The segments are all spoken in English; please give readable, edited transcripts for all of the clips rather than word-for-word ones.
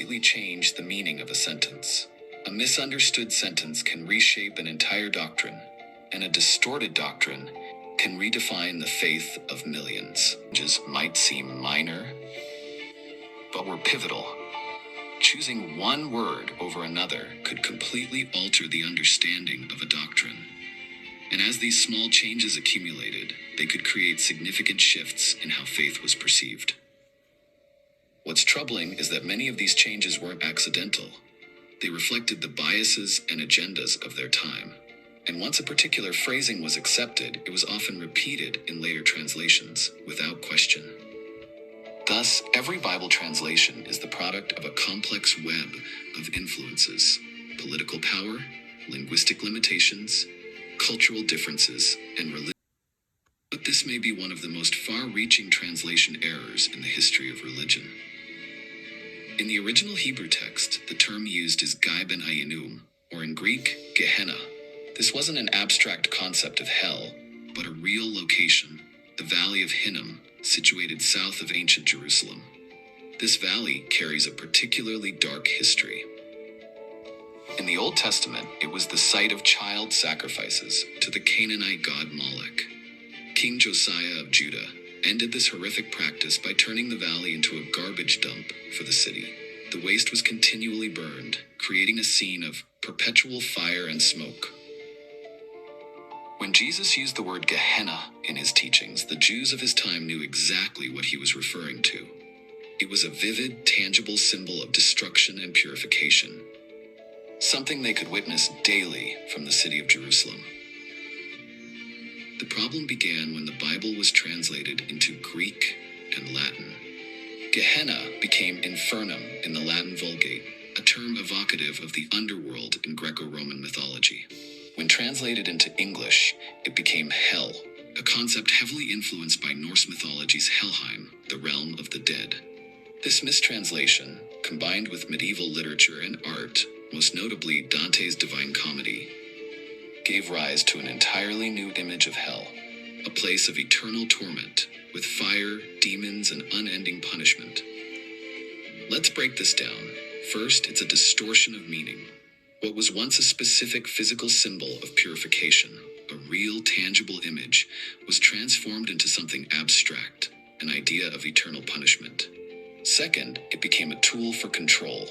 completely change the meaning of a sentence. A misunderstood sentence can reshape an entire doctrine, and a distorted doctrine can redefine the faith of millions. Changes might seem minor, but were pivotal. Choosing one word over another could completely alter the understanding of a doctrine. And as these small changes accumulated, they could create significant shifts in how faith was perceived. What's troubling is that many of these changes weren't accidental. They reflected the biases and agendas of their time. And once a particular phrasing was accepted, it was often repeated in later translations without question. Thus, every Bible translation is the product of a complex web of influences: political power, linguistic limitations, cultural differences, and religion. But this may be one of the most far-reaching translation errors in the history of religion. In the original Hebrew text, the term used is Gai ben Ayinum, or in Greek, Gehenna. This wasn't an abstract concept of hell, but a real location, the Valley of Hinnom, situated south of ancient Jerusalem. This valley carries a particularly dark history. In the Old Testament, it was the site of child sacrifices to the Canaanite god Moloch. King Josiah of Judah ended this horrific practice by turning the valley into a garbage dump for the city. The waste was continually burned, creating a scene of perpetual fire and smoke. When Jesus used the word Gehenna in his teachings, the Jews of his time knew exactly what he was referring to. It was a vivid, tangible symbol of destruction and purification, something they could witness daily from the city of Jerusalem. The problem began when the Bible was translated into Greek and Latin. Gehenna became infernum in the Latin Vulgate, a term evocative of the underworld in Greco-Roman mythology. When translated into English, it became hell, a concept heavily influenced by Norse mythology's Helheim, the realm of the dead. This mistranslation, combined with medieval literature and art, most notably Dante's Divine Comedy, gave rise to an entirely new image of hell, a place of eternal torment, with fire, demons, and unending punishment. Let's break this down. First, it's a distortion of meaning. What was once a specific physical symbol of purification, a real tangible image, was transformed into something abstract, an idea of eternal punishment. Second, it became a tool for control.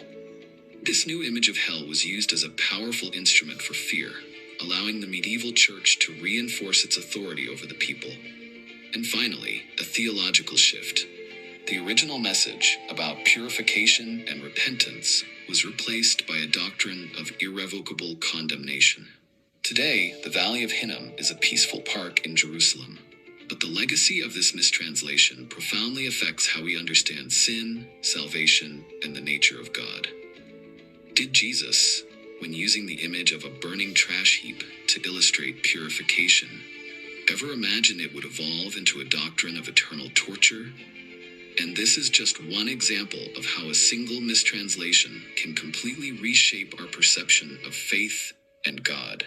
This new image of hell was used as a powerful instrument for fear, allowing the medieval church to reinforce its authority over the people. And finally, a theological shift. The original message about purification and repentance was replaced by a doctrine of irrevocable condemnation. Today, the Valley of Hinnom is a peaceful park in Jerusalem, but the legacy of this mistranslation profoundly affects how we understand sin, salvation, and the nature of God. Did Jesus, when using the image of a burning trash heap to illustrate purification, ever imagine it would evolve into a doctrine of eternal torture? And this is just one example of how a single mistranslation can completely reshape our perception of faith and God.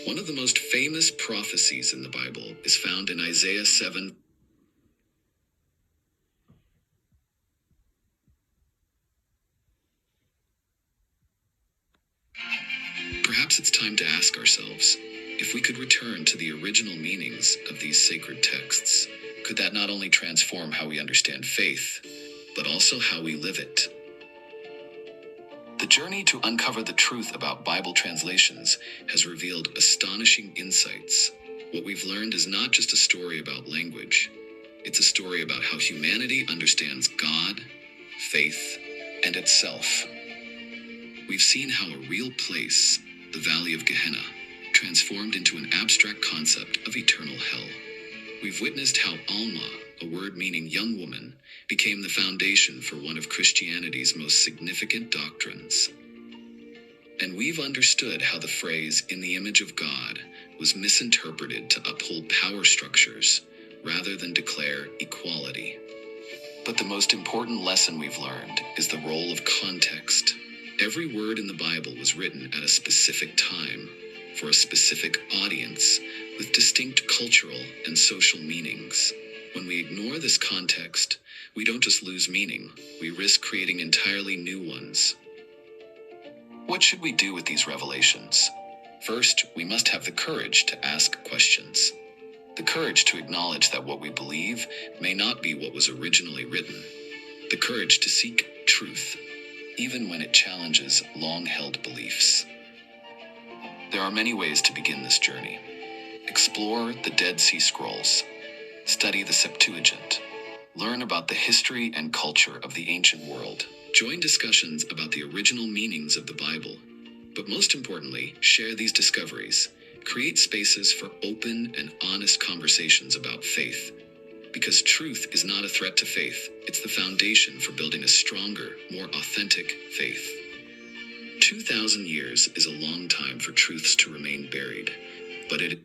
One of the most famous prophecies in the Bible is found in Isaiah 7. Perhaps it's time to ask ourselves, if we could return to the original meanings of these sacred texts, could that not only transform how we understand faith, but also how we live it? The journey to uncover the truth about Bible translations has revealed astonishing insights. What we've learned is not just a story about language. It's a story about how humanity understands God, faith, and itself. We've seen how a real place, the Valley of Gehenna, transformed into an abstract concept of eternal hell. We've witnessed how Alma, a word meaning young woman, became the foundation for one of Christianity's most significant doctrines. And we've understood how the phrase, "in the image of God," was misinterpreted to uphold power structures rather than declare equality. But the most important lesson we've learned is the role of context. Every word in the Bible was written at a specific time, for a specific audience, with distinct cultural and social meanings. When we ignore this context, we don't just lose meaning, we risk creating entirely new ones. What should we do with these revelations? First, we must have the courage to ask questions. The courage to acknowledge that what we believe may not be what was originally written. The courage to seek truth, even when it challenges long-held beliefs. There are many ways to begin this journey. Explore the Dead Sea Scrolls. Study the Septuagint. Learn about the history and culture of the ancient world. Join discussions about the original meanings of the Bible. But most importantly, share these discoveries. Create spaces for open and honest conversations about faith. Because truth is not a threat to faith, it's the foundation for building a stronger, more authentic faith. 2,000 years is a long time for truths to remain buried, but it